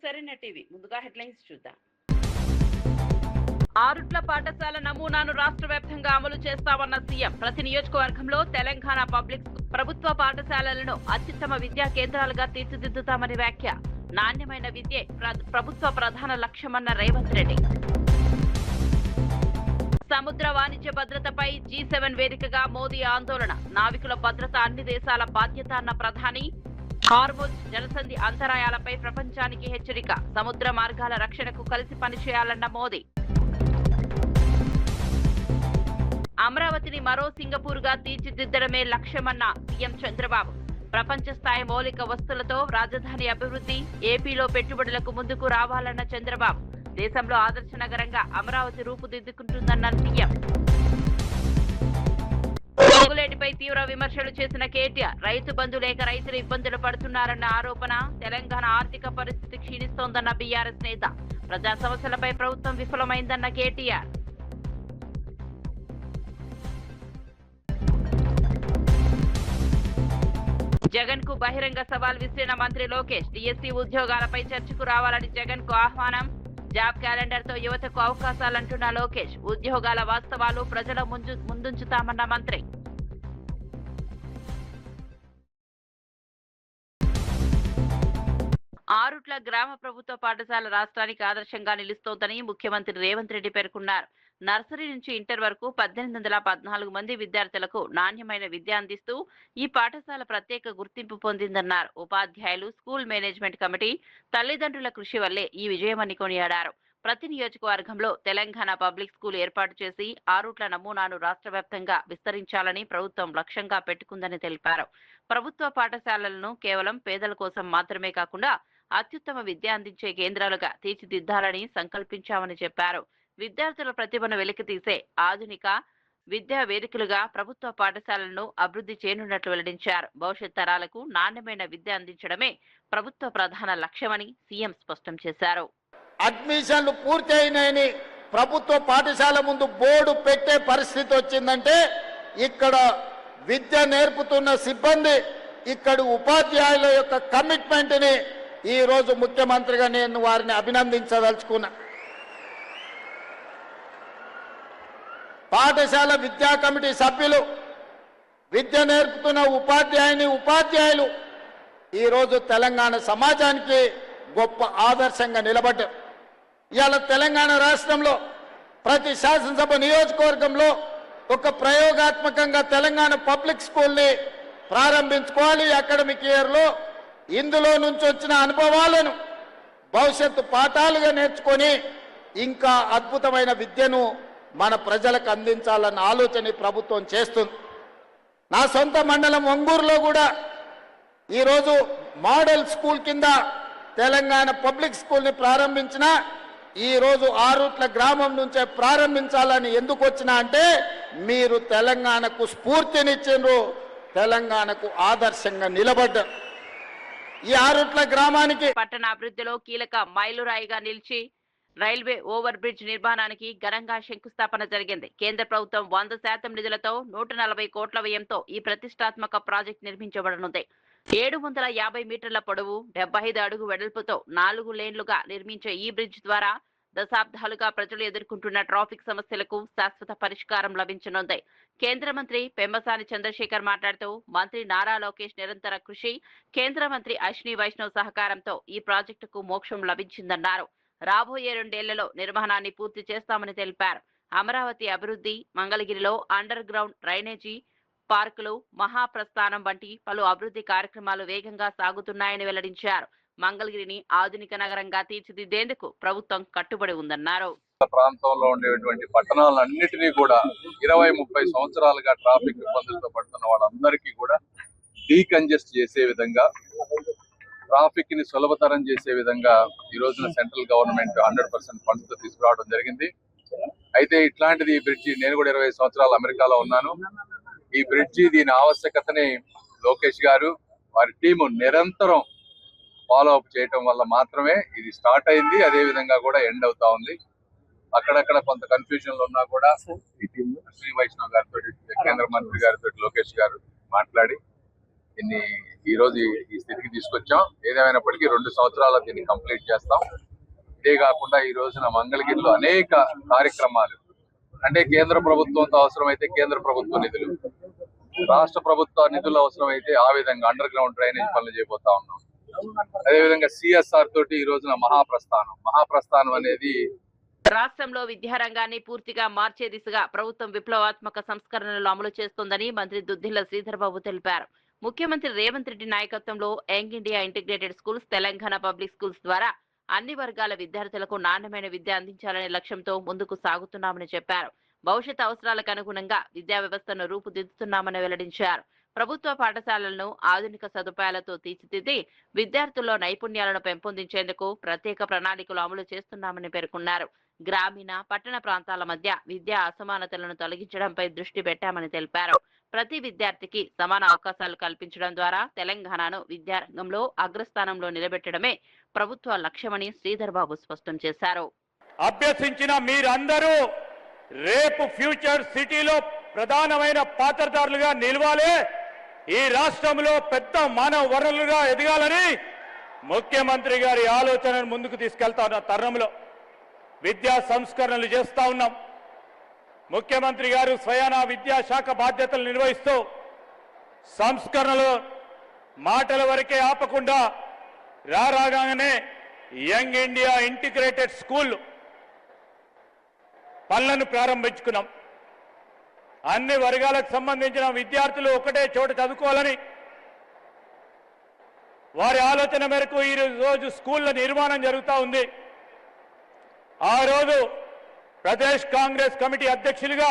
సరైన టీవీ ముందుగా హెడ్లైన్స్ చూద్దాం. ఆరుట్ల పాఠశాల నమూనాను రాష్ట్ర వ్యాప్తంగా అమలు చేస్తామన్న సీఎం. ప్రతి నియోజకవర్గంలో తెలంగాణ పబ్లిక్ ప్రభుత్వ పాఠశాలలను అత్యుత్తమ విద్యా కేంద్రాలుగా తీర్చిదిద్దుతామని వ్యాఖ్య. నాణ్యమైన విద్యే ప్రభుత్వ ప్రధాన లక్ష్యమన్న రేవంత్ రెడ్డి. సముద్ర వాణిజ్య భద్రతపై G7 వేదికగా మోదీ ఆందోళన. నావికుల భద్రత అన్ని దేశాల బాధ్యత అన్న ప్రధాని. హార్ముజ్ జలసంధి అంతరాయాలపై ప్రపంచానికి హెచ్చరిక. సముద్ర మార్గాల రక్షణకు కలిసి పనిచేయాలన్న మోదీ. అమరావతిని మరో సింగపూర్గా తీర్చిదిద్దడమే లక్ష్యమన్న సీఎం చంద్రబాబు. ప్రపంచ స్థాయి మౌలిక వస్తువులతో రాజధాని అభివృద్ధి. ఏపీలో పెట్టుబడులకు ముందుకు రావాలన్న చంద్రబాబు. దేశంలో ఆదర్శ నగరంగా అమరావతి రూపుదిద్దుకుంటుందన్న సీఎం. పొంగులేటిపై తీవ్ర విమర్శలు చేసిన కేటీఆర్. రైతు బంధు లేక రైతులు ఇబ్బందులు పడుతున్నారన్న ఆరోపణ. తెలంగాణ ఆర్థిక పరిస్థితి క్షీణిస్తోందన్న బీఆర్ఎస్ నేత. ప్రజా సమస్యలపై ప్రభుత్వం విఫలమైందన్న కేటీఆర్. జగన్ కు బహిరంగ సవాల్ విసిరిన మంత్రి లోకేష్. డిఎస్సీ ఉద్యోగాలపై చర్చకు రావాలని జగన్ కు ఆహ్వానం. జాబ్ క్యాలెండర్ తో యువతకు అవకాశాలంటున్న లోకేష్. ఉద్యోగాల వాస్తవాలు ప్రజల ముందుంచుతామన్న మంత్రి. ఆరుట్ల గ్రామ ప్రభుత్వ పాఠశాల రాష్ట్రానికి ఆదర్శంగా నిలుస్తోందని ముఖ్యమంత్రి రేవంత్ రెడ్డి పేర్కొన్నారు. నర్సరీ నుంచి ఇంటర్ వరకు 1814 మంది విద్యార్థులకు నాణ్యమైన విద్య అందిస్తూ ఈ పాఠశాల ప్రత్యేక గుర్తింపు పొందిందన్నారు. ఉపాధ్యాయులు, స్కూల్ మేనేజ్మెంట్ కమిటీ, తల్లిదండ్రుల కృషి వల్లే ఈ విజయమని కొనియాడారు. ప్రతి నియోజకవర్గంలో తెలంగాణ పబ్లిక్ స్కూల్ ఏర్పాటు చేసి ఆరుట్ల నమూనాను రాష్ట్ర వ్యాప్తంగా విస్తరించాలని ప్రభుత్వం లక్ష్యంగా పెట్టుకుందని తెలిపారు. ప్రభుత్వ పాఠశాలలను కేవలం పేదల కోసం మాత్రమే కాకుండా అత్యుత్తమ విద్య అందించే కేంద్రాలుగా తీర్చిదిద్దాలని సంకల్పించామని చెప్పారు. విద్యార్థుల ప్రతిభను వెలికితీసే ఆధునిక విద్యా వేదికలుగా ప్రభుత్వ పాఠశాలలను అభివృద్ధి చేయనున్నట్లు వెల్లడించారు. భవిష్యత్ తరాలకు నాణ్యమైన విద్య అందించడమే ప్రభుత్వ ప్రధాన లక్ష్యమని సీఎం స్పష్టం చేశారు. అడ్మిషన్లు పూర్తి అయినాయని ప్రభుత్వ పాఠశాల ముందు బోర్డు పెట్టే పరిస్థితి వచ్చిందంటే ఇక్కడ విద్య నేర్పుతున్న సిబ్బంది, ఇక్కడి ఉపాధ్యాయుల యొక్క కమిట్మెంట్ ని ఈ రోజు ముఖ్యమంత్రిగా నేను వారిని అభినందించదలుచుకున్నా. పాఠశాల విద్యా కమిటీ సభ్యులు, విద్య నేర్పుతున్న ఉపాధ్యాయులు ఈరోజు తెలంగాణ సమాజానికి గొప్ప ఆదర్శంగా నిలబడ్డారు. ఇవాళ తెలంగాణ రాష్ట్రంలో ప్రతి శాసనసభ నియోజకవర్గంలో ఒక ప్రయోగాత్మకంగా తెలంగాణ పబ్లిక్ స్కూల్ని ప్రారంభించుకోవాలి. అకాడమిక్ ఇయర్లో ఇందులో నుంచి వచ్చిన అనుభవాలను భవిష్యత్తు పాఠాలుగా నేర్చుకొని ఇంకా అద్భుతమైన విద్యను మన ప్రజలకు అందించాలన్న ఆలోచన ప్రభుత్వం చేస్తుంది. నా సొంత మండలం ఒంగూరులో కూడా ఈరోజు మోడల్ స్కూల్ కింద తెలంగాణ పబ్లిక్ స్కూల్ని ప్రారంభించిన ఈరోజు ఆరుట్ల గ్రామం నుంచే ప్రారంభించాలని ఎందుకు వచ్చినా అంటే మీరు తెలంగాణకు స్ఫూర్తినిచ్చిండ్రు, తెలంగాణకు ఆదర్శంగా నిలబడ్డారు. ఈ ఆరుట్ల గ్రామానికి పట్టణ అభివృద్ధిలో కీలక మైలురాయిగా నిలిచి రైల్వే ఓవర్ బ్రిడ్జ్ నిర్మాణానికి ఘనంగా శంకుస్థాపన జరిగింది. కేంద్ర ప్రభుత్వం 100% నిధులతో 140 కోట్ల వ్యయంతో ఈ ప్రతిష్టాత్మక ప్రాజెక్టు నిర్మించబడనుంది. 750 మీటర్ల పొడవు, 75 అడుగు వెడల్పుతో 4 లేన్లుగా నిర్మించే ఈ బ్రిడ్జ్ ద్వారా దశాబ్దాలుగా ప్రజలు ఎదుర్కొంటున్న ట్రాఫిక్ సమస్యలకు శాశ్వత పరిష్కారం లభించనుంది. కేంద్ర మంత్రి పెమ్మసాని చంద్రశేఖర్ మాట్లాడుతూ మంత్రి నారా లోకేష్ నిరంతర కృషి, కేంద్ర మంత్రి అశ్విని వైష్ణవ్ సహకారంతో ఈ ప్రాజెక్టుకు మోక్షం లభించిందన్నారు. రాబోయే 2 ఏళ్లలో నిర్మాణాన్ని పూర్తి చేస్తామని తెలిపారు. అమరావతి అభివృద్ధి, మంగళగిరిలో అండర్ గ్రౌండ్ డ్రైనేజీ, పార్కులు, మహాప్రస్థానం వంటి పలు అభివృద్ధి కార్యక్రమాలు వేగంగా సాగుతున్నాయని వెల్లడించారు. మంగళగిరిని ఆధునిక నగరంగా తీర్చిదిద్దేందుకు ప్రభుత్వం కట్టుబడి ఉందన్నారు. ప్రాంతంలో ఉండేటువంటి పట్టణాలన్నిటినీ కూడా 20-30 సంవత్సరాలుగా ట్రాఫిక్ ఇబ్బందులతో పడుతున్న వాళ్ళందరికీ కూడా డీకంజెస్ట్ చేసే విధంగా, ట్రాఫిక్ ని సులభతరం చేసే విధంగా ఈ రోజున సెంట్రల్ గవర్నమెంట్ 100% ఫండ్స్ తో తీసుకురావడం జరిగింది. అయితే ఇట్లాంటిది ఈ బ్రిడ్జి, నేను కూడా 20 సంవత్సరాలు అమెరికాలో ఉన్నాను. ఈ బ్రిడ్జి దీని ఆవశ్యకతని లోకేష్ గారు వారి టీము నిరంతరం ఫాలో అప్ చేయటం వల్ల మాత్రమే ఇది స్టార్ట్ అయింది. అదే విధంగా కూడా ఎండ్ అవుతా ఉంది. అక్కడక్కడ కొంత కన్ఫ్యూజన్ లో ఉన్నా కూడా శ్రీ వైష్ణవ్ గారితో, కేంద్ర మంత్రి గారితో లోకేష్ గారు మాట్లాడి దీన్ని ఈ రోజు ఈ స్థితికి తీసుకొచ్చాం. ఏదేమైనప్పటికీ 2 సంవత్సరాల్లో దీన్ని కంప్లీట్ చేస్తాం. ఇదే కాకుండా ఈ రోజున మంగళగిరిలో అనేక కార్యక్రమాలు, అంటే కేంద్ర ప్రభుత్వంతో అవసరమైతే కేంద్ర ప్రభుత్వ నిధులు, రాష్ట్ర ప్రభుత్వ నిధులు అవసరమైతే ఆ విధంగా అండర్ గ్రౌండ్ డ్రైనేజ్ పనులు చేయబోతా ఉన్నాం. అదేవిధంగా సిఎస్ఆర్ తోటి ఈ రోజున మహాప్రస్థానం అనేది రాష్ట్రంలో విద్యారంగాన్ని పూర్తిగా మార్చే దిశగా ప్రభుత్వం విప్లవాత్మక సంస్కరణలు అమలు చేస్తోందని మంత్రి దుద్దిళ్ల శ్రీధర్ బాబు తెలిపారు. ముఖ్యమంత్రి రేవంత్ రెడ్డి నాయకత్వంలో young India integrated schools, Telangana public schools ద్వారా అన్ని వర్గాల విద్యార్థులకు నాణ్యమైన విద్య అందించాలనే లక్ష్యంతో ముందుకు సాగుతున్నామని చెప్పారు. భవిష్యత్ అవసరాలకు అనుగుణంగా విద్యా వ్యవస్థను రూపుదిద్దుతున్నామని వెల్లడించారు. ప్రభుత్వ పాఠశాలలను ఆధునిక సదుపాయాలతో తీర్చిదిద్ది విద్యార్థుల్లో నైపుణ్యాలను పెంపొందించేందుకు ప్రత్యేక ప్రణాళికలు అమలు చేస్తున్నామని పేర్కొన్నారు. గ్రామీణ, పట్టణ ప్రాంతాల మధ్య విద్యా అసమానతలను తొలగించడంపై దృష్టి పెట్టామని తెలిపారు. ప్రతి విద్యార్థికి సమాన అవకాశాలు కల్పించడం ద్వారా తెలంగాణను విద్యారంగంలో అగ్రస్థానంలో నిలబెట్టడమే ప్రభుత్వ లక్ష్యమని శ్రీధర్ బాబు స్పష్టం చేశారు. అభ్యసించిన మీరందరూ రేపు ఫ్యూచర్ సిటీలో ప్రధానమైన పాత్రధారులుగా నిలవాలి, ఈ రాష్ట్రంలో పెద్ద మానవ వనరులుగా ఎదగాలని ముఖ్యమంత్రి గారి ఆలోచనను ముందుకు తీసుకెళ్తా ఉన్న తరుణంలో విద్యా సంస్కరణలు చేస్తా ఉన్నాం. ముఖ్యమంత్రి గారు స్వయానా విద్యాశాఖ బాధ్యతలు నిర్వహిస్తూ సంస్కరణలు మాటల వరకే ఆపకుండా రాగానే యంగ్ ఇండియా ఇంటిగ్రేటెడ్ స్కూల్ పనులను ప్రారంభించుకున్నాం. అన్ని వర్గాలకు సంబంధించిన విద్యార్థులు ఒకటే చోట చదువుకోవాలని వారి ఆలోచన మేరకు ఈ రోజు స్కూళ్ల నిర్మాణం జరుగుతూ ఉంది. ఆ రోజు ప్రదేశ్ కాంగ్రెస్ కమిటీ అధ్యక్షులుగా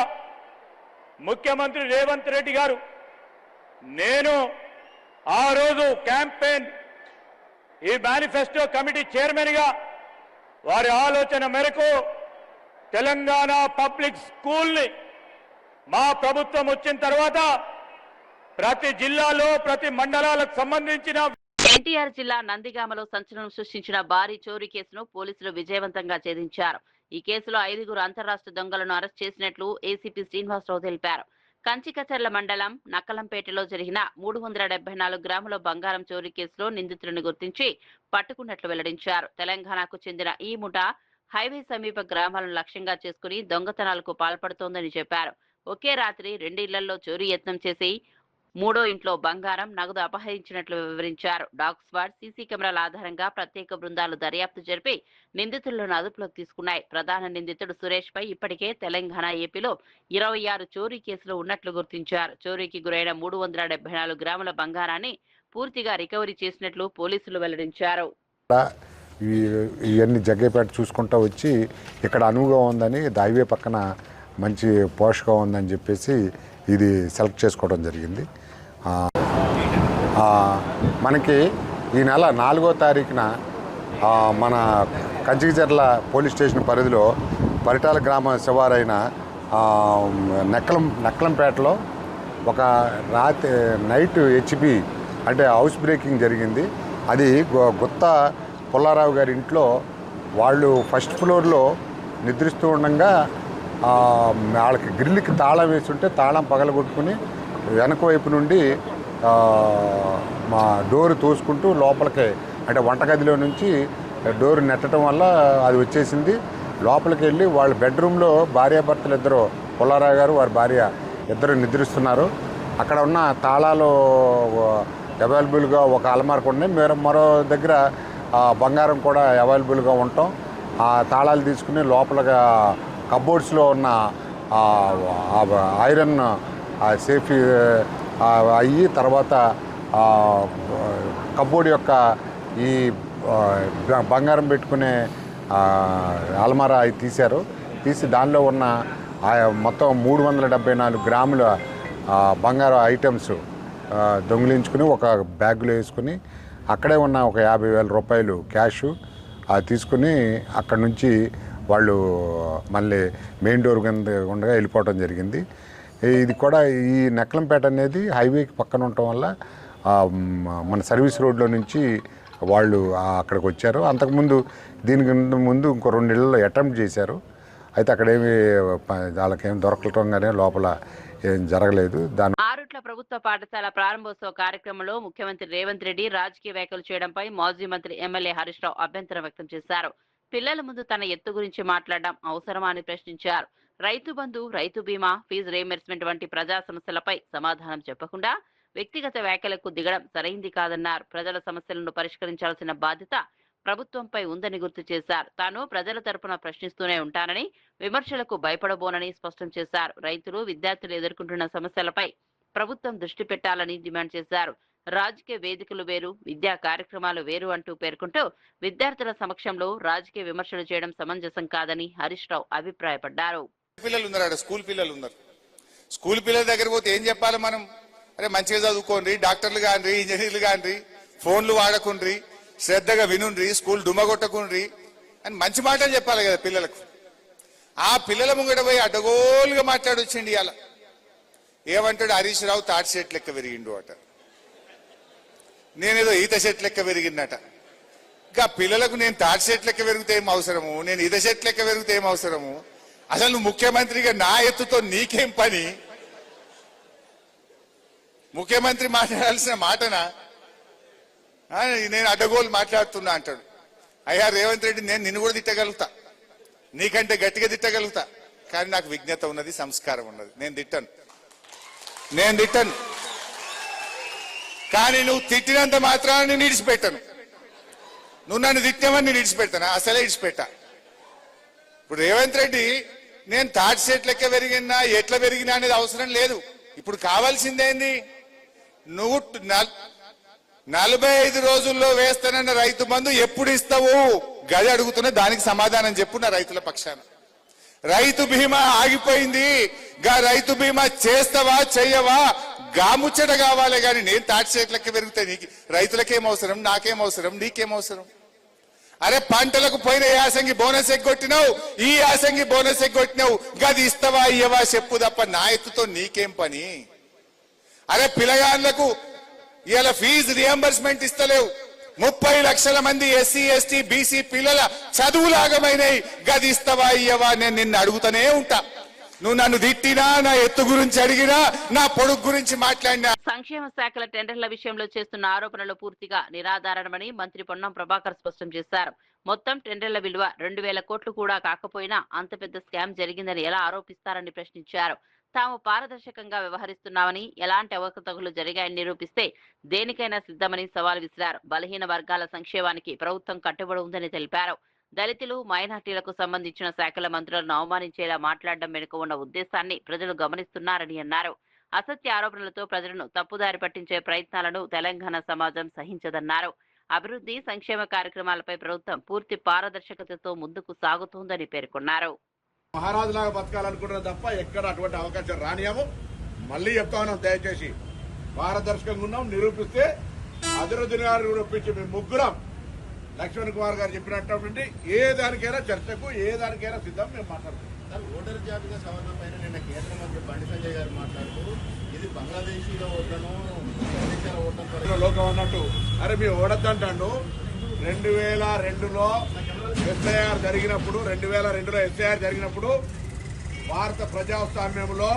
ముఖ్యమంత్రి రేవంత్ రెడ్డి గారు, నేను ఆ రోజు క్యాంపెయిన్ ఈ మేనిఫెస్టో కమిటీ చైర్మన్ గా వారి ఆలోచన మేరకు తెలంగాణ పబ్లిక్ స్కూల్ని మా ప్రభుత్వం వచ్చిన తర్వాత ప్రతి జిల్లాలో ప్రతి మండలాలకు సంబంధించిన ఎన్టీఆర్ జిల్లా నందిగామలో సంచలనం సృష్టించిన భారీ చోరీ కేసును పోలీసులు విజయవంతంగా ఛేదించారు. ఈ కేసులో 5 అంతర్రాష్ట్ర దొంగలను అరెస్ట్ చేసినట్లు ఏసీపీ శ్రీనివాసరావు తెలిపారు. కంచికచర్ల మండలం నక్కలంపేటలో జరిగిన 374 గ్రాముల బంగారం చోరీ కేసులో నిందితులను గుర్తించి పట్టుకున్నట్లు వెల్లడించారు. తెలంగాణకు చెందిన ఈ ముఠా హైవే సమీప గ్రామాలను లక్ష్యంగా చేసుకుని దొంగతనాలకు పాల్పడుతోందని చెప్పారు. ఒకే రాత్రి 2 ఇళ్లలో చోరీ యత్నం చేసి 3వ ఇంట్లో బంగారం, నగదు అపహరించినట్లు వివరించారు. డాగ్ స్క్వాడ్, సీసీ కెమెరాల ఆధారంగా ప్రత్యేక బృందాలు దర్యాప్తు జరిపి నిందితులను అదుపులోకి తీసుకున్నాయి. ప్రధాన నిందితుడు సురేష్ పై ఇప్పటికే తెలంగాణ, ఏపీలో 26 చోరీ కేసులు ఉన్నట్లు గుర్తించారు. చోరీకి గురైన 374 గ్రాముల బంగారాన్ని పూర్తిగా రికవరీ చేసినట్లు పోలీసులు వెల్లడించారు. ఇవన్నీ జగ్గేపేట చూసుకుంటూ వచ్చి ఇక్కడ అనువుగా ఉందని, హైవే పక్కన మంచి పోషగా ఉందని చెప్పేసి ఇది సెలెక్ట్ చేసుకోవడం జరిగింది. మనకి ఈ నెల 4వ తారీఖున మన కంచికచర్ల పోలీస్ స్టేషన్ పరిధిలో పరిటాల గ్రామ శివారైన నక్కలంపేటలో ఒక నైట్ హెచ్పి అంటే హౌస్ బ్రేకింగ్ జరిగింది. అది గుత్త పుల్లారావు గారి ఇంట్లో వాళ్ళు ఫస్ట్ ఫ్లోర్లో నిద్రిస్తూ ఉండగా వాళ్ళకి గ్రిల్కి తాళం వేస్తుంటే తాళం పగలగొట్టుకుని వెనక వైపు నుండి మా డోరు తోసుకుంటూ లోపలికి, అంటే వంటగదిలో నుంచి డోరు నెట్టడం వల్ల అది వచ్చేసింది. లోపలికి వెళ్ళి వాళ్ళ బెడ్రూమ్లో భార్యాభర్తలు ఇద్దరు, పుల్లారావు గారు వారి భార్య ఇద్దరు నిద్రిస్తున్నారు. అక్కడ ఉన్న తాళాలు అవైలబుల్గా ఒక అలమారకు ఉన్నాయి, మరో దగ్గర బంగారం కూడా అవైలబుల్గా ఉంటాం. ఆ తాళాలు తీసుకుని లోపలగా కబోర్డ్స్లో ఉన్న ఐరన్ సేఫ్ అయ్యి తర్వాత కబోర్డ్ యొక్క ఈ బంగారం పెట్టుకునే అల్మారా అవి తీసి దానిలో ఉన్న మొత్తం 374 గ్రాముల బంగారు ఐటమ్స్ దొంగిలించుకుని ఒక బ్యాగులో వేసుకుని అక్కడే ఉన్న ఒక 50,000 రూపాయలు క్యాష్ తీసుకుని అక్కడి నుంచి వాళ్ళు మళ్ళీ మెయిన్ డోర్ కింద ఉండగా వెళ్ళిపోవడం జరిగింది. ఇది కూడా ఈ నక్కలంపేట అనేది హైవేకి పక్కన ఉండటం వల్ల మన సర్వీస్ రోడ్లో నుంచి వాళ్ళు అక్కడికి వచ్చారు. అంతకుముందు దీనికి ముందు ఇంకో 2 ఇళ్లలో అటెంప్ట్ చేశారు. అయితే అక్కడేమి వాళ్ళకేం దొరకటం కానీ లోపల ఏం జరగలేదు. దాని బాపట్ల ప్రభుత్వ పాఠశాల ప్రారంభోత్సవ కార్యక్రమంలో ముఖ్యమంత్రి రేవంత్ రెడ్డి రాజకీయ వ్యాఖ్యలు చేయడంపై మాజీ మంత్రి ఎమ్మెల్యే హరీష్ రావు అభ్యంతరం వ్యక్తం చేశారు. పిల్లల ముందు తన ఎత్తు గురించి మాట్లాడడం అవసరమా అని ప్రశ్నించారు. రైతు బంధు, రైతు బీమా, ఫీజు రీయింబర్స్మెంట్ వంటి ప్రజా సమస్యలపై సమాధానం చెప్పకుండా వ్యక్తిగత వ్యాఖ్యలకు దిగడం సరైంది కాదన్నారు. ప్రజల సమస్యలను పరిష్కరించాల్సిన బాధ్యత ప్రభుత్వంపై ఉందని గుర్తు చేశారు. తాను ప్రజల తరపున ప్రశ్నిస్తూనే ఉంటానని, విమర్శలకు భయపడబోనని స్పష్టం చేశారు. రైతులు, విద్యార్థులు ఎదుర్కొంటున్న సమస్యలపై ప్రభుత్వం దృష్టి పెట్టాలని డిమాండ్ చేశారు. రాజకీయ వేదికలు వేరు, విద్యా కార్యక్రమాలు వేరు అంటూ పేర్కొంటూ విద్యార్థుల సమక్షంలో రాజకీయ విమర్శలు చేయడం సమంజసం కాదని హరీష్ రావు అభిప్రాయపడ్డారు. పిల్లలు ఉన్నారు, స్కూల్ పిల్లలు ఉన్నారు. స్కూల్ పిల్లల దగ్గర పోతే ఏం చెప్పాలి మనం? అరే మంచిగా చదువుకోండి, డాక్టర్లు కాండ్రి, ఇంజనీర్లు కాండ్రి, ఫోన్లు వాడకుండ్రి, శ్రద్ధగా వినుండ్రి, స్కూల్ డుమ్మగొట్టకుండ్రి అని మంచి మాటలు చెప్పాలి కదా పిల్లలకు. ఆ పిల్లల ముంగట పోయి అడ్డగోలుగా మాట్లాడొచ్చిండి. అలా ఏమంటాడు హరీష్ రావు? తాటి సెట్ లెక్క పెరిగిండు అట, నేనేదో ఈత సెట్ లెక్క పెరిగిందట. ఇంకా పిల్లలకు నేను తాటి సెట్ లెక్క పెరిగితే ఏం అవసరము, నేను ఈత సెట్ లెక్క పెరిగితే ఏం అవసరము? అసలు నువ్వు ముఖ్యమంత్రిగా నా ఎత్తుతో నీకేం పని? ముఖ్యమంత్రి మాట్లాడాల్సిన మాటనా? నేను అడ్డగోలు మాట్లాడుతున్నా అంటాడు. అయ్యా రేవంత్ రెడ్డి, నేను నిన్ను కూడా తిట్టగలుగుతా, నీకంటే గట్టిగా తిట్టగలుగుతా, కానీ నాకు విజ్ఞత ఉన్నది, సంస్కారం ఉన్నది. నేను తిట్టను. కానీ నువ్వు తిట్టినంత మాత్రాన్ని నేను ఇడిచిపెట్టాను. నువ్వు నన్ను తిట్టామని నేను ఇడిచిపెడతాను? అసలే ఇడిచిపెట్టా. ఇప్పుడు రేవంత్ రెడ్డి నేను తాటి సెట్ లెక్క పెరిగినా ఎట్లా పెరిగినా అనేది అవసరం లేదు. ఇప్పుడు కావాల్సిందేంది? నువ్వు 45 రోజుల్లో వేస్తానన్న రైతు బంధు ఎప్పుడు ఇస్తావు? గది అడుగుతున్నా, దానికి సమాధానం చెప్పు నా రైతుల పక్షాన. రైతు బీమా ఆగిపోయింది, గా రైతు బీమా చేస్తావా చెయ్యవా? గాముచ్చట కావాలి. కానీ నేను తాటి చెట్లకి పెరిగితే నీకు రైతులకేం అవసరం, నాకేం అవసరం, నీకేం అవసరం? అరే పంటలకు పోయిన యాసంగి బోనస్ ఎగ్గొట్టినావు, ఈ యాసంగి బోనస్ ఎగ్గొట్టినావు, గది ఇస్తావా ఇయ్యవా చెప్పు తప్ప నా ఎత్తుతో నీకేం పని? అరే పిల్లగాళ్ళకు ఇలా ఫీజు రియంబర్స్మెంట్ ఇస్తలేవు. 30 లక్షల మంది ఎస్సీ, ఎస్టీ, బీసీ పిల్లల చదువులాగమైనవి, గది ఇస్తావా ఇయ్యవా? నేను నిన్ను అడుగుతూనే ఉంటా. నువ్వు నన్ను తిట్టినా, నా ఎత్తు గురించి అడిగినా, నా పొడుగు గురించి మాట్లాడినా. సంక్షేమ శాఖల టెండర్ల విషయంలో చేస్తున్న ఆరోపణలు పూర్తిగా నిరాధారణమని మంత్రి పొన్నం ప్రభాకర్ స్పష్టం చేశారు. మొత్తం టెండర్ల విలువ 2000 కోట్లు కూడా కాకపోయినా అంత పెద్ద స్కామ్ జరిగిందని ఎలా ఆరోపిస్తారని ప్రశ్నించారు. తాము పారదర్శకంగా వ్యవహరిస్తున్నామని, ఎలాంటి అవకతవకలు జరిగాయని నిరూపిస్తే దేనికైనా సిద్ధమని సవాల్ విసిరారు. బలహీన వర్గాల సంక్షేమానికి ప్రభుత్వం కట్టుబడి ఉందని తెలిపారు. దళితులు, మైనార్టీలకు సంబంధించిన శాఖల మంత్రులను అవమానించేలా మాట్లాడడం వెనుక ఉన్న ఉద్దేశాన్ని ప్రజలు గమనిస్తున్నారని అన్నారు. అసత్య ఆరోపణలతో ప్రజలను తప్పుదారి పట్టించే ప్రయత్నాలను తెలంగాణ సమాజం సహించదన్నారు. అభివృద్ధి, సంక్షేమ కార్యక్రమాలపై ప్రభుత్వం పూర్తి పారదర్శకతతో ముందుకు సాగుతోందని పేర్కొన్నారు. మహారాజులాగా బతకాలనుకుంటున్నాం తప్ప ఎక్కడ అటువంటి అవకాశం రానియము. మళ్ళీ చెప్తా ఉన్నాం, దయచేసి పారదర్శకంగా ఉన్నాం. నిరూపిస్తే అజరుద్దీన్ గారు కూడా ఒప్పించి మేము ముగ్గురం లక్ష్మణ్ కుమార్ గారు చెప్పినటువంటి ఏ దానికైనా చర్చకు, ఏ దానికైనా సిద్ధం. మేము మాట్లాడుతున్నాం. ఓటర్ జాబితా సవరణ పైన నిన్న కేంద్ర మంత్రి బండి సంజయ్ గారు మాట్లాడుతూ ఇది బంగ్లాదేశీలో ఓట్లను లోకం అన్నట్టు, అరే మీ ఓడద్దంటాడు. 2002లో ఎస్ఐఆర్ జరిగినప్పుడు, 2002లో ఎస్ఐఆర్ జరిగినప్పుడు భారత ప్రజాస్వామ్యంలో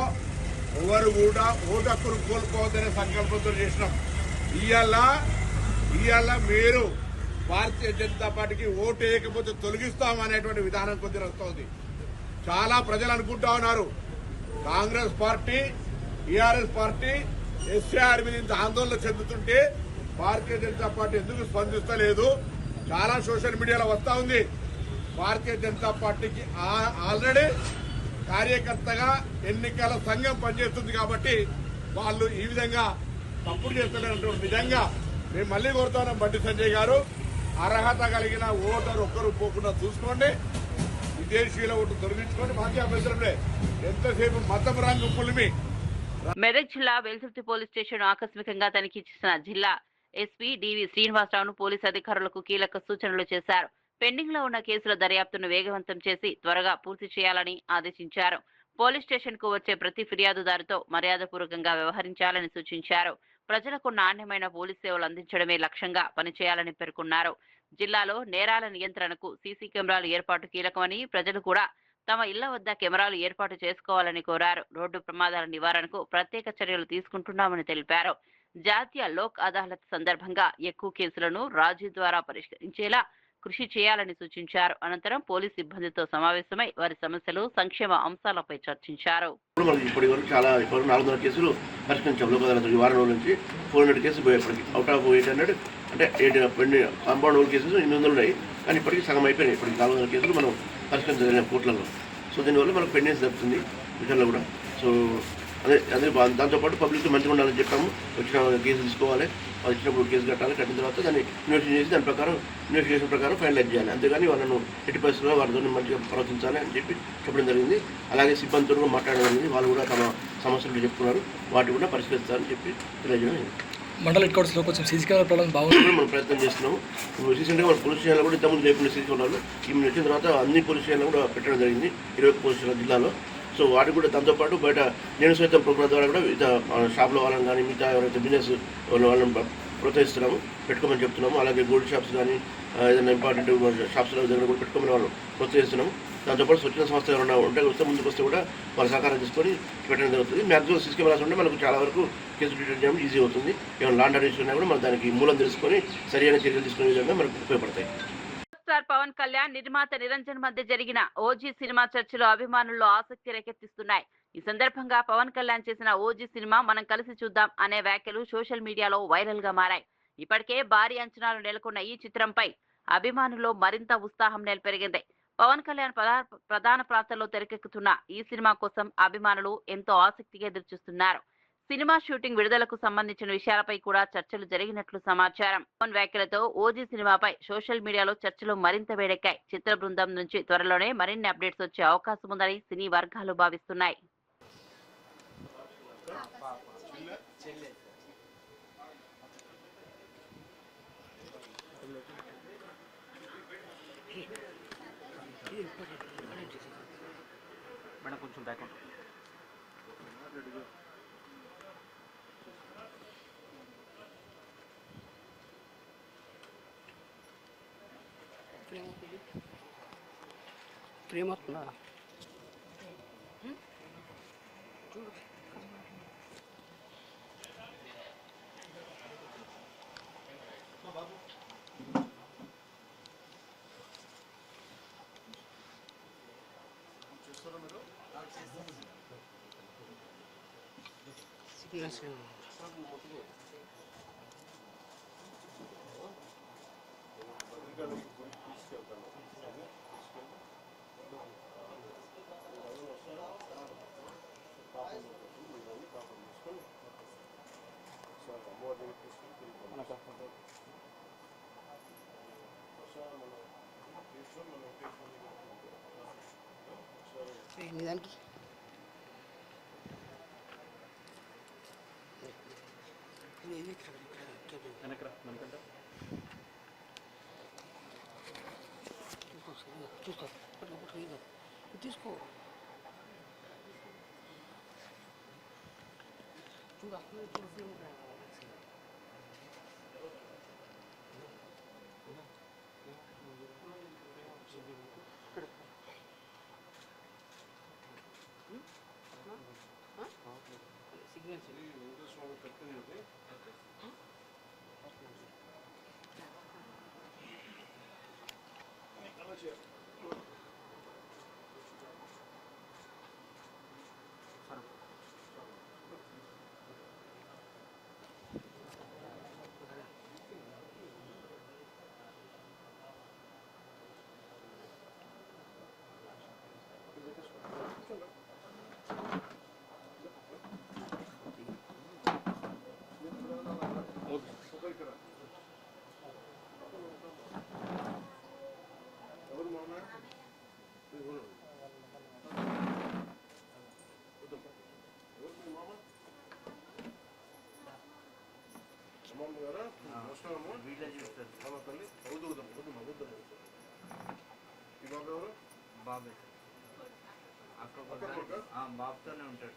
ఎవరు కూడా ఓటు హక్కును కోల్పోవద్దనే సంకల్పంతో చేసినాం. ఇవాళ మీరు భారతీయ జనతా పార్టీకి ఓటు వేయకపోతే తొలగిస్తామనేటువంటి విధానం కొద్దిగా వస్తోంది. చాలా ప్రజలు అనుకుంటా ఉన్నారు Congress party, TRS party SIR మీద ఇంత ఆందోళన చెందుతుంటే భారతీయ జనతా పార్టీ ఎందుకు స్పందిస్తలేదు? చాలా సోషల్ మీడియాలో వస్తా ఉంది. భారతీయ జనతా పార్టీకి ఆల్రెడీ కార్యకర్తగా ఎన్నికల సంఘం పనిచేస్తుంది కాబట్టి వాళ్ళు ఈ విధంగా తప్పుడు చేస్తున్నటువంటి విధంగా మేము మళ్ళీ కోరుతున్నాం. బండి సంజయ్ గారు, అర్హత కలిగిన ఓటర్ ఒక్కరు పోకుండా చూసుకోండి. విదేశీయుల ఓటు తొలగించుకోండి. మాకే అభ్యంతరంలే. ఎంతసేపు మతం రంగు పులిమి. మెదక్ జిల్లా వెల్సుర్తి పోలీస్ స్టేషన్ ఆకస్మికంగా తనిఖీ చేసిన జిల్లా ఎస్పీ డివి శ్రీనివాసరావును పోలీసు అధికారులకు కీలక సూచనలు చేశారు. పెండింగ్ లో ఉన్న కేసుల దర్యాప్తును వేగవంతం చేసి త్వరగా పూర్తి చేయాలని ఆదేశించారు. పోలీస్ స్టేషన్ కు వచ్చే ప్రతి ఫిర్యాదుదారుతో మర్యాదపూర్వకంగా వ్యవహరించాలని సూచించారు. ప్రజలకు నాణ్యమైన పోలీస్ సేవలు అందించడమే లక్ష్యంగా పనిచేయాలని పేర్కొన్నారు. జిల్లాలో నేరాల నియంత్రణకు సీసీ కెమెరాల ఏర్పాటు కీలకమని, ప్రజలు కూడా తమ ఇళ్ల వద్ద కెమెరాలు ఏర్పాటు చేసుకోవాలని కోరారు. రోడ్డు ప్రమాదాల నివారణకు ప్రత్యేక చర్యలు తీసుకుంటున్నామని తెలిపారు. జాతీయ లోక్ అదాలత్ సందర్భంగా ఎక్కువ కేసులను రాజీ ద్వారా పరిష్కరించేలా కృషి చేయాలని సూచించారు. అనంతరం పోలీసు సిబ్బందితో సమావేశమై వారి సమస్యలు, సంక్షేమ అంశాలపై చర్చించారు. ఇప్పటి వరకు చాలా 400 కేసులు పరిష్కరించాం. లోక్ అదాలత్ ఈ వారం రోజుల నుంచి 400 కేసులు పోయేప్పటికి అవుట్ ఆఫ్ 800 అంటే 8 కాంపౌండ్ ఓల్ కేసులు 800 ఉన్నాయి. కానీ ఇప్పటికీ సగం అయిపోయినాయి. ఇప్పటికి 400 కేసులు మనం పరిష్కరించగలిగిన కోర్టులలో. సో దీనివల్ల మనకు పెండెన్స్ జరుగుతుంది విషయంలో కూడా. సో అదే దాంతోపాటు పబ్లిక్ మంచిగా ఉండాలని చెప్పాము. వచ్చిన కేసు తీసుకోవాలి, వచ్చినప్పుడు కేసు కట్టాలి, కట్టిన తర్వాత దాన్ని ఇన్వెస్టిగేషన్ చేసి దాని ప్రకారం ఇన్వెస్టిగేషన్ ప్రకారం ఫైనలైజ్ చేయాలి. అంతేగాని వాళ్ళను ఎట్టి పరిస్థితుల్లో వారితో మంచిగా ప్రవర్తించాలి అని చెప్పి చెప్పడం జరిగింది. అలాగే సిబ్బందితో కూడా మాట్లాడడం జరిగింది. వాళ్ళు కూడా తమ సమస్యలు చెప్పుకున్నారు, వాటి కూడా పరిష్కరిస్తారని చెప్పి తెలియజేయడం. మండల హెడ్ క్వార్టర్స్లో కొంచెం సీసీ కెమెరా ప్రాబ్లం బాగుంది. మనం ప్రయత్నం చేస్తున్నాము. రీసెంట్గా మన పోలీస్ స్టేషన్లో కూడా ఇంతకుముందు లేకుండా సీసీ కెమెరాలు ఈమె వచ్చిన తర్వాత అన్ని పోలీస్ స్టేషన్లు కూడా పెట్టడం జరిగింది, 20 పోలీస్ స్టేషన్ల జిల్లాలో. సో వాటికి కూడా దాంతోపాటు బయట నేను సైతం ప్రోగ్రాం ద్వారా కూడా మిగతా షాప్లో వాళ్ళని కానీ మిగతా ఎవరైతే బిజినెస్ వాళ్ళని ప్రోత్సహిస్తున్నాము, పెట్టుకోమని చెప్తున్నాము. అలాగే గోల్డ్ షాప్స్ కానీ ఏదైనా ఇంపార్టెంట్ షాప్స్లో దగ్గర కూడా పెట్టుకోమని వాళ్ళు ప్రోత్సహిస్తున్నాము. దాంతోపాటు స్వచ్ఛంద సంస్థ ఎవరైనా ఉంటే వస్తే ముందుకు వస్తే కూడా వాళ్ళ సహకారం తీసుకొని పెట్టడం జరుగుతుంది. మ్యాక్సిమం సీసీ కెమెరాస్ ఉంటే మనకు చాలా వరకు కేసు డిటెక్ట్ చేయడం ఈజీ అవుతుంది. ఏమైనా లాండ్ ఆర్డర్స్ ఉన్నా కూడా మనం దానికి మూలం తెలుసుకొని సరైన చర్యలు తీసుకునే విధంగా మనకు ఉపయోగపడతాయి. స్టార్ పవన్ కళ్యాణ్, నిర్మాత నిరంజన్ మధ్య జరిగిన ఓజీ సినిమా చర్చలు అభిమానుల్లో ఆసక్తి రేకెత్తిస్తున్నాయి. ఈ సందర్భంగా పవన్ కళ్యాణ్ చేసిన ఓజీ సినిమా మనం కలిసి చూద్దాం అనే వ్యాఖ్యలు సోషల్ మీడియాలో వైరల్ గా మారాయి. ఇప్పటికే భారీ అంచనాలు నెలకొన్న ఈ చిత్రంపై అభిమానుల్లో మరింత ఉత్సాహం పెరిగింది. పవన్ కళ్యాణ్ ప్రధాన పాత్రలో తెరకెక్కుతున్న ఈ సినిమా కోసం అభిమానులు ఎంతో ఆసక్తిగా ఎదురుచూస్తున్నారు. సినిమా షూటింగ్ విడుదలకు సంబంధించిన విషయాలపై కూడా చర్చలు జరిగినట్లు సమాచారం. పవన్ వ్యాఖ్యలతో ఓజీ సినిమాపై సోషల్ మీడియాలో చర్చలు మరింత వేడెక్కాయి. చిత్ర బృందం నుంచి త్వరలోనే మరిన్ని అప్డేట్స్ వచ్చే అవకాశం ఉందని సినీ వర్గాలు భావిస్తున్నాయి. ప్రేమత్నా నిజానికి చూసుకో తీసుకో బాబుతోనే ఉంటాడు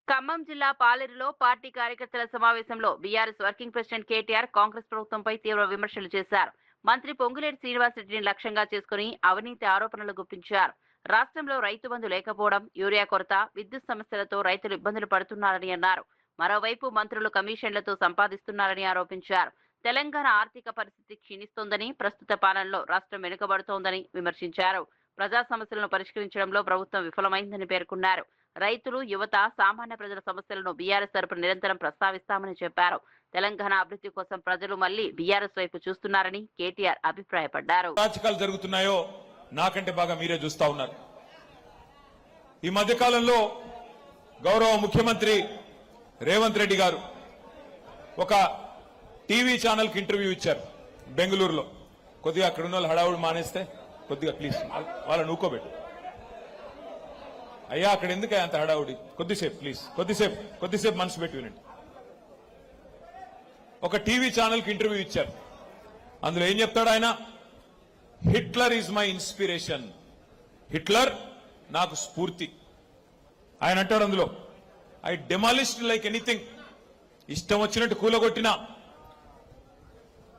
ఖమ్మం జిల్లా పాలేరులో పార్టీ కార్యకర్తల సమావేశంలో BRS working president KTR Congress ప్రభుత్వంపై తీవ్ర విమర్శలు చేశారు. మంత్రి పొంగులేటి శ్రీనివాసరెడ్డిని లక్ష్యంగా చేసుకుని అవినీతి ఆరోపణలు గుప్పించారు. రాష్ట్రంలో రైతు బంధు లేకపోవడం, యూరియా కొరత, విద్యుత్ సమస్యలతో రైతులు ఇబ్బందులు పడుతున్నారని అన్నారు. మరోవైపు మంత్రులు కమిషన్లతో సంపాదిస్తున్నారని ఆరోపించారు. తెలంగాణ ఆర్థిక పరిస్థితి క్షీణిస్తోందని, ప్రస్తుత పాలనలో రాష్ట్రం వెనుకబడుతోందని విమర్శించారు. ప్రజా సమస్యలను పరిష్కరించడంలో ప్రభుత్వం విఫలమైందని పేర్కొన్నారు. రైతులు, యువత, సామాన్య ప్రజల సమస్యలను బీఆర్ఎస్ తరపున నిరంతరం ప్రస్తావిస్తామని చెప్పారు. తెలంగాణ అభివృద్ధి కోసం ప్రజలు మళ్లీ బీఆర్ఎస్ వైపు చూస్తున్నారని కేటీఆర్ అభిప్రాయపడ్డారు. రాజకీయాలు జరుగుతున్నాయో నాకంటే బాగా మీరే చూస్తా ఉన్నారు. ఈ మధ్య కాలంలో గౌరవ ముఖ్యమంత్రి రేవంత్ రెడ్డి గారు ఒక టీవీ ఛానల్ కి ఇంటర్వ్యూ ఇచ్చారు బెంగళూరులో. కొద్దిగా అక్కడ ఉన్న వాళ్ళు హడావుడు మానేస్తే కొద్దిగా ప్లీజ్ వాళ్ళని ఊకోబెట్టు. అయ్యా అక్కడ ఎందుకే అంత హడావుడి? కొద్దిసేపు ప్లీజ్, కొద్దిసేపు మనసు పెట్టి వినండి. ఒక టీవీ ఛానల్ కి ఇంటర్వ్యూ ఇచ్చారు. అందులో ఏం చెప్తాడు ఆయన? Hitler is my inspiration, Hitler నాకు స్ఫూర్తి. ఆయన అంటాడు అందులో, ఐ డెమాలిష్డ్ లైక్ ఎనీథింగ్. ఇష్టం వచ్చినట్టు కూలగొట్టినా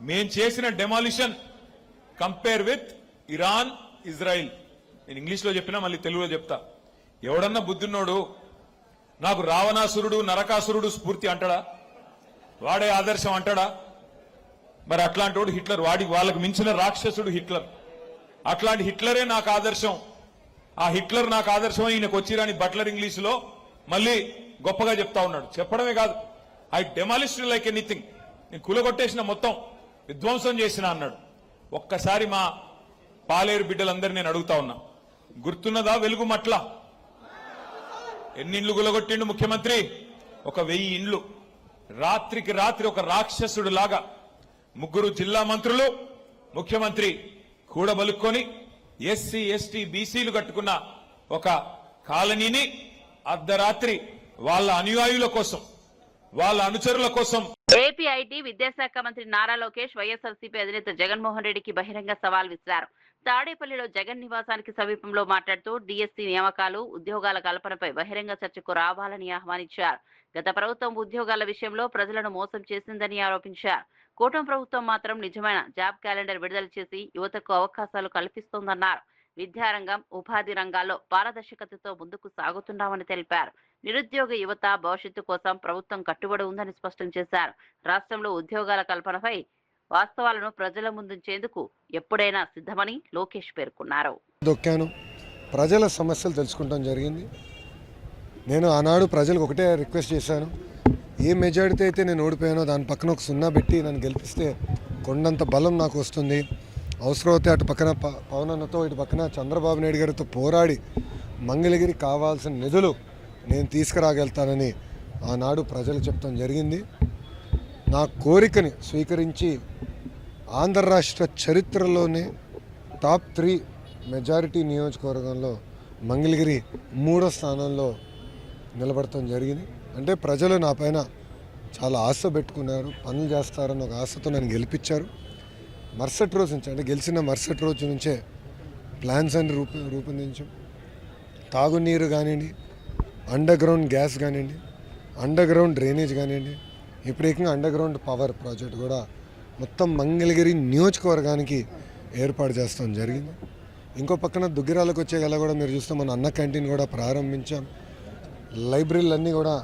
మేం చేసిన demolition compare with Iran, Israel. నేను ఇంగ్లీష్ లో చెప్పినా మళ్ళీ తెలుగులో చెప్తా. ఎవడన్నా బుద్ధిన్నోడు నాకు రావణాసురుడు, నరకాసురుడు స్ఫూర్తి అంటాడా? వాడే ఆదర్శం అంటాడా? మరి అట్లాంటి వాడు హిట్లర్. వాళ్ళకు మించిన రాక్షసుడు హిట్లర్. అట్లాంటి హిట్లరే నాకు ఆదర్శం. ఆ హిట్లర్ నాకు ఆదర్శం. ఈయనకు వచ్చిరాని బట్లర్ ఇంగ్లీష్ లో మళ్ళీ గొప్పగా చెప్తా ఉన్నాడు. చెప్పడమే కాదు, ఐ డెమాలిష్డ్ లైక్ ఎనీథింగ్. నేను కూలగొట్టేసిన, మొత్తం విధ్వంసం చేసిన అన్నాడు. ఒక్కసారి మా పాలేరు బిడ్డలందరినీ నేను అడుగుతా ఉన్నా, గుర్తున్నదా వెలుగుమట్ల? ఎన్ని ఇండ్లు గులగొట్టిండు ముఖ్యమంత్రి? 1000 ఇండ్లు. రాత్రికి రాత్రి ఒక రాక్షసుడు లాగా 3 జిల్లా మంత్రులు, ముఖ్యమంత్రి కూడబలుక్కొని ఎస్సీ, ఎస్టీ, బీసీలు కట్టుకున్న ఒక కాలనీని అర్ధరాత్రి వాళ్ళ అనుయాయుల కోసం, వాళ్ళ అనుచరుల కోసం. ఏపీ ఐటీ విద్యాశాఖ మంత్రి నారా లోకేష్ వైఎస్ఆర్సీపీ అధినేత జగన్మోహన్ రెడ్డికి బహిరంగ సవాల్ విసిరారు. తాడేపల్లిలో జగన్ నివాసానికి సమీపంలో మాట్లాడుతూ డీఎస్సీ నియామకాలు, ఉద్యోగాల కల్పనపై బహిరంగ చర్చకు రావాలని ఆహ్వానించారు. గత ప్రభుత్వం ఉద్యోగాల విషయంలో ప్రజలను మోసం చేసిందని ఆరోపించారు. కూటమి ప్రభుత్వం మాత్రం నిజమైన జాబ్ క్యాలెండర్ విడుదల చేసి యువతకు అవకాశాలు కల్పిస్తోందన్నారు. విద్యారంగం, ఉపాధి రంగాల్లో పారదర్శకతతో ముందుకు సాగుతున్నామని తెలిపారు. నిరుద్యోగ యువత భవిష్యత్తు కోసం ప్రభుత్వం కట్టుబడి ఉందని స్పష్టం చేశారు. రాష్ట్రంలో ఉద్యోగాల కల్పనపై వాస్తవాలను ప్రజల ముందుంచేందుకు ఎప్పుడైనా సిద్ధమని లోకేష్ పేర్కొన్నారు. దొక్కాను, ప్రజల సమస్యలు తెలుసుకుంటాం జరిగింది. నేను ఆనాడు ప్రజలకు ఒకటే రిక్వెస్ట్ చేశాను, ఏ మెజారిటీ అయితే నేను ఓడిపోయానో దాని పక్కన ఒక 0 పెట్టి నన్ను గెలిపిస్తే కొండంత బలం నాకు వస్తుంది. అవసరమైతే అటు పక్కన పవన్ అన్నతో, ఇటు పక్కన చంద్రబాబు నాయుడు గారితో పోరాడి మంగళగిరి కావాల్సిన నిధులు నేను తీసుకురాగలుగుతానని ఆనాడు ప్రజలు చెప్తాం జరిగింది. నా కోరికని స్వీకరించి ఆంధ్ర రాష్ట్ర చరిత్రలోనే టాప్ 3 మెజారిటీ నియోజకవర్గంలో మంగళగిరి 3వ స్థానంలో నిలబడటం జరిగింది. అంటే ప్రజలు నా పైన చాలా ఆశ పెట్టుకున్నారు, పనులు చేస్తారని ఒక ఆశతో నన్ను గెలిపించారు. మరుసటి రోజు నుంచి, అంటే గెలిచిన మరుసటి రోజు నుంచే ప్లాన్స్ అన్ని రూపొందించాం. తాగునీరు కానివ్వండి, అండర్ గ్రౌండ్ గ్యాస్ కానివ్వండి, అండర్ గ్రౌండ్ డ్రైనేజ్ కానివ్వండి, ఇప్పుడు ఏకంగా అండర్ గ్రౌండ్ పవర్ ప్రాజెక్ట్ కూడా మొత్తం మంగళగిరి నియోజకవర్గానికి ఏర్పాటు చేస్తాం జరిగింది. ఇంకో పక్కన దుగ్గిరాలకు వచ్చే గల కూడా మీరు చూస్తే మన అన్న క్యాంటీన్ కూడా ప్రారంభించాం. లైబ్రరీలన్నీ కూడా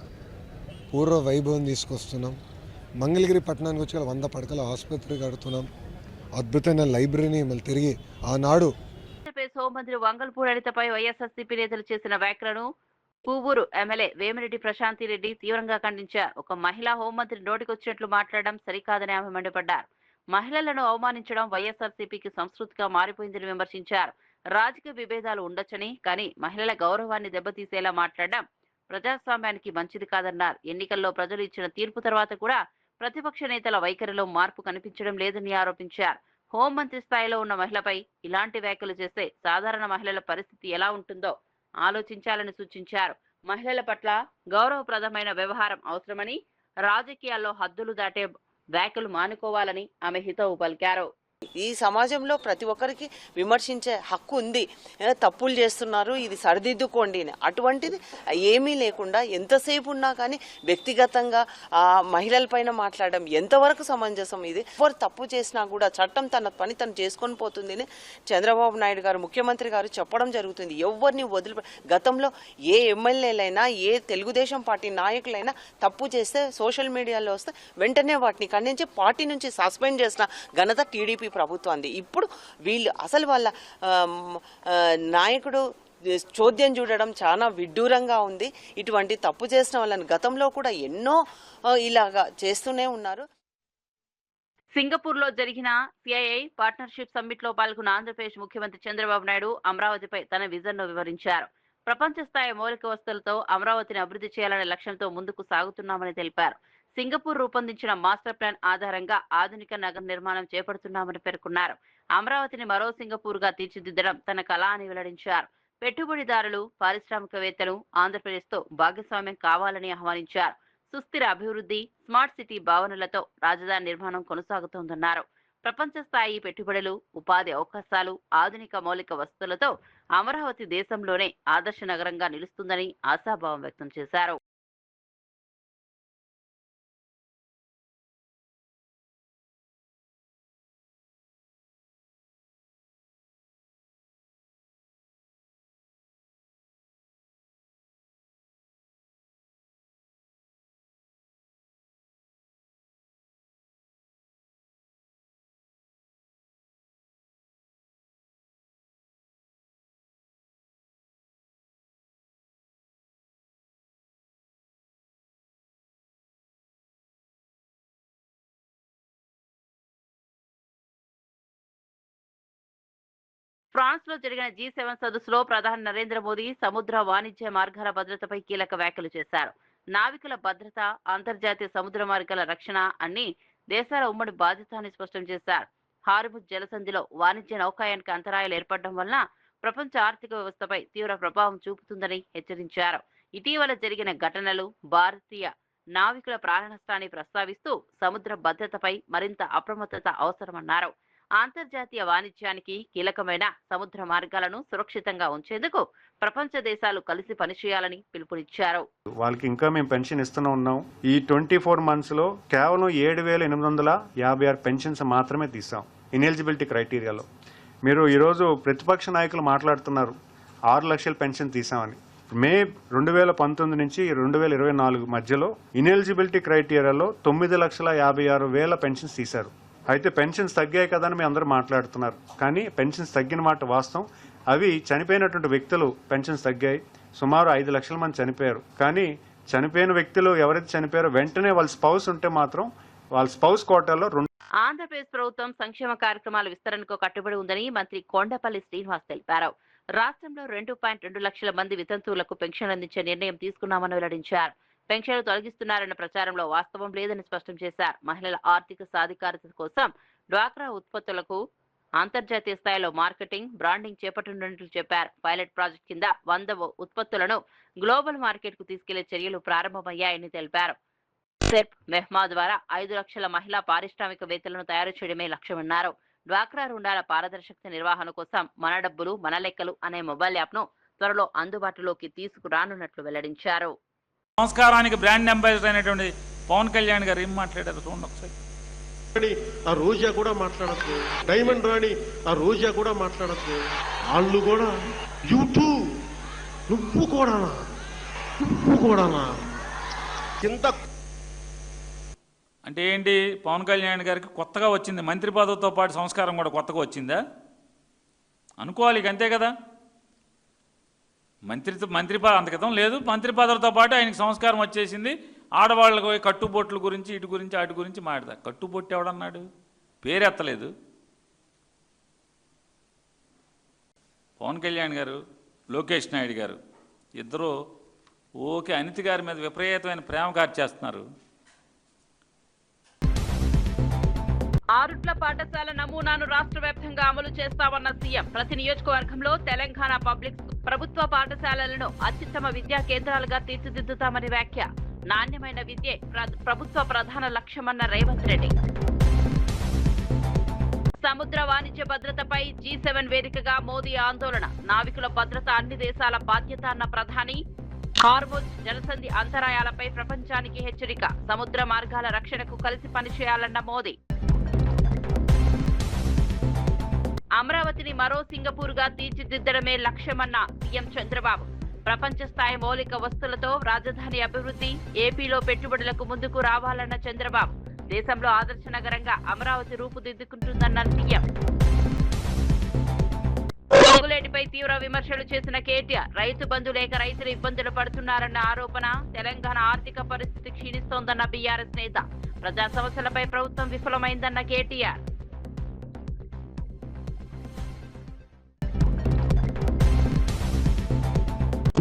పూర్వ వైభవం తీసుకొస్తున్నాం. మంగళగిరి పట్టణానికి వచ్చే 100 పడకల ఆసుపత్రి కడుతున్నాం. అద్భుతమైన లైబ్రరీని మళ్ళీ తిరిగి ఆనాడు. హోంమంత్రి వంగల్పూడి అనితపై వైఎస్ఆర్సీపీ నేతలు చేసిన వ్యాఖ్యలను పువ్వూరు ఎమ్మెల్యే వేమిరెడ్డి ప్రశాంతి రెడ్డి తీవ్రంగా ఖండించారు. ఒక మహిళా హోంమంత్రి నోటికొచ్చినట్లు మాట్లాడడం సరికాదని ఆమె మండిపడ్డారు. మహిళలను అవమానించడం వైఎస్ఆర్సీపీకి సంస్కృతిగా మారిపోయిందని విమర్శించారు. రాజకీయ విభేదాలు ఉండొచ్చని, కానీ మహిళల గౌరవాన్ని దెబ్బతీసేలా మాట్లాడడం ప్రజాస్వామ్యానికి మంచిది కాదన్నారు. ఎన్నికల్లో ప్రజలు ఇచ్చిన తీర్పు తర్వాత కూడా ప్రతిపక్ష నేతల వైఖరిలో మార్పు కనిపించడం లేదని ఆరోపించారు. హోంమంత్రి స్థాయిలో ఉన్న మహిళపై ఇలాంటి వ్యాఖ్యలు చేస్తే సాధారణ మహిళల పరిస్థితి ఎలా ఉంటుందో ఆలోచించాలని సూచించారు. మహిళల పట్ల గౌరవప్రదమైన వ్యవహారం అవసరమని, రాజకీయాల్లో హద్దులు దాటే వ్యాఖ్యలు మానుకోవాలని ఆమె హితవు పలికారు. ఈ సమాజంలో ప్రతి ఒక్కరికి విమర్శించే హక్కు ఉంది. తప్పులు చేస్తున్నారు, ఇది సరిదిద్దుకోండి అని. అటువంటిది ఏమీ లేకుండా ఎంతసేపు ఉన్నా కానీ వ్యక్తిగతంగా మహిళలపైన మాట్లాడడం ఎంతవరకు సమంజసం? ఇది ఎవరు తప్పు చేసినా కూడా చట్టం తన పని తను చేసుకొని పోతుంది అని చంద్రబాబు నాయుడు గారు, ముఖ్యమంత్రి గారు చెప్పడం జరుగుతుంది. ఎవరిని గతంలో ఏ ఎమ్మెల్యేలైనా, ఏ తెలుగుదేశం పార్టీ నాయకులైనా తప్పు చేస్తే సోషల్ మీడియాలో వస్తే వెంటనే వాటిని ఖండించి పార్టీ నుంచి సస్పెండ్ చేసిన ఘనత టీడీపీ ప్రభుత్వాన్ని. ఇప్పుడు వీళ్ళు అసలు వాళ్ళ నాయకుడు చోద్యం చూడడం చాలా విడ్డూరంగా ఉంది. ఇటువంటి తప్పు చేసిన వాళ్ళని గతంలో కూడా ఎన్నో ఇలాగా చేస్తూనే ఉన్నారు. సింగపూర్ లో జరిగిన సిఐఐ పార్ట్నర్షిప్ సమ్మిట్ లో పాల్గొన్న ఆంధ్రప్రదేశ్ ముఖ్యమంత్రి చంద్రబాబు నాయుడు అమరావతిపై తన విజన్ ను వివరించారు. ప్రపంచ స్థాయి మౌలిక వసతులతో అమరావతిని అభివృద్ధి చేయాలనే లక్ష్యంతో ముందుకు సాగుతున్నామని తెలిపారు. సింగపూర్ రూపొందించిన మాస్టర్ ప్లాన్ ఆధారంగా ఆధునిక నగర నిర్మాణం చేపడుతున్నామని పేర్కొన్నారు. అమరావతిని మరో సింగపూర్ గా తీర్చిదిద్దడం తన కళ అని వెల్లడించారు. పెట్టుబడిదారులు, పారిశ్రామికవేత్తలు ఆంధ్రప్రదేశ్ తో భాగస్వామ్యం కావాలని ఆహ్వానించారు. సుస్థిర అభివృద్ధి, స్మార్ట్ సిటీ భావనలతో రాజధాని నిర్మాణం కొనసాగుతోందన్నారు. ప్రపంచ స్థాయి పెట్టుబడులు, ఉపాధి అవకాశాలు, ఆధునిక మౌలిక వసతులతో అమరావతి దేశంలోనే ఆదర్శ నగరంగా నిలుస్తుందని ఆశాభావం వ్యక్తం చేశారు. ఫ్రాన్స్ లో జరిగిన G7 సదస్సులో ప్రధాని నరేంద్ర మోదీ సముద్ర వాణిజ్య మార్గాల భద్రతపై కీలక వ్యాఖ్యలు చేశారు. నావికుల భద్రత, అంతర్జాతీయ సముద్ర మార్గాల రక్షణ అన్ని దేశాల ఉమ్మడి బాధ్యత అని స్పష్టం చేశారు. హార్ముజ్ జలసంధిలో వాణిజ్య నౌకాయానికి అంతరాయాలు ఏర్పడడం వలన ప్రపంచ ఆర్థిక వ్యవస్థపై తీవ్ర ప్రభావం చూపుతుందని హెచ్చరించారు. ఇటీవల జరిగిన ఘటనలు భారతీయ నావికుల ప్రాణ నష్టాన్ని ప్రస్తావిస్తూ సముద్ర భద్రతపై మరింత అప్రమత్తత అవసరమన్నారు. అంతర్జాతీయ వాణిజ్యానికి కీలకమైన సముద్ర మార్గాలను సురక్షితంగా ఉంచేందుకు ప్రపంచ దేశాలు కలిసి పనిచేయాలని పిలుపునిచ్చారు. వాళ్ళకి ఇంకా మేము పెన్షన్ ఇస్తూనే ఉన్నాం. ఈ 24 మంత్స్ లో కేవలం 7,856 పెన్షన్స్ మాత్రమే తీసాం ఇనెలిజిబిలిటీ క్రైటీరియాలో. మీరు ఈరోజు ప్రతిపక్ష నాయకులు మాట్లాడుతున్నారు 6 లక్షల పెన్షన్ తీసామని. మే 2019 నుంచి 2024 మధ్యలో ఇనెలిజిబిలిటీ క్రైటీరియాలో 9,56,000 పెన్షన్స్ తీశారు. అయితే పెన్షన్స్ తగ్గాయి కదా అని మీ అందరూ మాట్లాడుతున్నారు. కానీ పెన్షన్స్ తగ్గిన మాట వాస్తవం. అవి చనిపోయినటువంటి వ్యక్తులు పెన్షన్స్ తగ్గాయి. సుమారు 5 లక్షల మంది చనిపోయారు. కానీ చనిపోయిన వ్యక్తులు ఎవరైతే చనిపోయారో వెంటనే వాళ్ళ స్పౌస్ ఉంటే మాత్రం వాళ్ళ స్పౌస్ కోటాలో ఆంధ్రప్రదేశ్ ప్రభుత్వం సంక్షేమ కార్యక్రమాల విస్తరణకు కట్టుబడి ఉందని మంత్రి కొండపల్లి శ్రీనివాస్ తెలిపారు. రాష్ట్రంలో 2.2 లక్షల మంది వితంతువులకు పెన్షన్ అందించే నిర్ణయం తీసుకున్నామని వెల్లడించారు. పెన్షన్లు తొలగిస్తున్నారన్న ప్రచారంలో వాస్తవం లేదని స్పష్టం చేశారు. మహిళల ఆర్థిక సాధికారత కోసం డ్వాక్రా ఉత్పత్తులకు అంతర్జాతీయ స్థాయిలో మార్కెటింగ్, బ్రాండింగ్ చేపట్టనున్నట్లు చెప్పారు. పైలట్ ప్రాజెక్ట్ కింద 100 ఉత్పత్తులను గ్లోబల్ మార్కెట్ కు తీసుకెళ్లే చర్యలు ప్రారంభమయ్యాయని తెలిపారు. సెర్ప్ మెహ్మా ద్వారా 5 లక్షల మహిళా పారిశ్రామికవేత్తలను తయారు చేయడమే లక్ష్యమన్నారు. డ్వాక్రా రుణాల పారదర్శకత నిర్వహణ కోసం మన డబ్బులు మన లెక్కలు అనే మొబైల్ యాప్ ను త్వరలో అందుబాటులోకి తీసుకురానున్నట్లు వెల్లడించారు. సంస్కారానికి బ్రాండ్ అంబాసిడర్ అయినటువంటి పవన్ కళ్యాణ్ గారు ఏం మాట్లాడారు చూడండి ఒకసారి. ఆ రోజా కూడా మాట్లాడద్దు, డైమండ్ రాణి ఆ రోజా కూడా మాట్లాడద్దు. వాళ్ళు కూడా యూట్యూబ్ నువ్వు కూడానా కింద అంటే ఏంటి? పవన్ కళ్యాణ్ గారికి కొత్తగా వచ్చింది మంత్రి పదవితో పాటు సంస్కారం కూడా కొత్తగా వచ్చిందా అనుకోవాలి. ఇక అంతే కదా. మంత్రి అంత క్రితం లేదు. మంత్రి పదవితో పాటు ఆయనకి సంస్కారం వచ్చేసింది. ఆడవాళ్ళకు కట్టుబొట్ల గురించి ఇటు గురించి అటు గురించి మాట్లాడదా. కట్టుబొట్టు ఎవడన్నాడు? పేరెత్తలేదు. పవన్ కళ్యాణ్ గారు, లోకేష్ నాయుడు గారు ఇద్దరు ఓకే అనిత గారి మీద విపరీతమైన ప్రేమ కార్చేస్తున్నారు. ఆరుట్ల పాఠశాల నమూనాను రాష్ట్ర వ్యాప్తంగా అమలు చేస్తామన్న సీఎం. ప్రతి నియోజకవర్గంలో తెలంగాణ పబ్లిక్ ప్రభుత్వ పాఠశాలలను అత్యుత్తమ విద్యా కేంద్రాలుగా తీర్చిదిద్దుతామని వ్యాఖ్య. నాణ్యమైన విద్యే ప్రభుత్వ ప్రధాన లక్ష్యమన్న రేవంత్ రెడ్డి. సముద్ర వాణిజ్య భద్రతపై G7 వేదికగా మోదీ ఆందోళన. నావికుల భద్రత అన్ని దేశాల బాధ్యత అన్న ప్రధాని. హార్ముజ్ జలసంధి అంతరాయాలపై ప్రపంచానికి హెచ్చరిక. సముద్ర మార్గాల రక్షణకు కలిసి పనిచేయాలన్న మోదీ. అమరావతిని మరో సింగపూర్గా తీర్చిదిద్దడమే లక్ష్యమన్న సీఎం చంద్రబాబు. ప్రపంచ స్థాయి మౌలిక వస్తువులతో రాజధాని అభివృద్ధి. ఏపీలో పెట్టుబడులకు ముందుకు రావాలన్న చంద్రబాబు. దేశంలో ఆదర్శ నగరంగా అమరావతి రూపుదిద్దుకుంటుందన్న సీఎం. పొంగులేటిపై తీవ్ర విమర్శలు చేసిన కేటీఆర్. రైతు బంధు లేక రైతులు ఇబ్బందులు పడుతున్నారన్న ఆరోపణ. తెలంగాణ ఆర్థిక పరిస్థితి క్షీణిస్తోందన్న బీఆర్ఎస్ నేత. ప్రజా సమస్యలపై ప్రభుత్వం విఫలమైందన్న కేటీఆర్.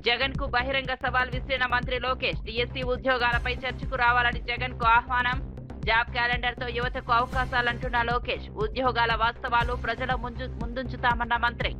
జగన్ కు బహిరంగ సవాల్ విసిరిన మంత్రి లోకేష్. డిఎస్సీ ఉద్యోగాలపై చర్చకు రావాలని జగన్ కు ఆహ్వానం. జాబ్ క్యాలెండర్ తో యువతకు అవకాశాలంటున్న లోకేష్. ఉద్యోగాల వాస్తవాలు ప్రజల ముందుంచుతామన్న మంత్రి.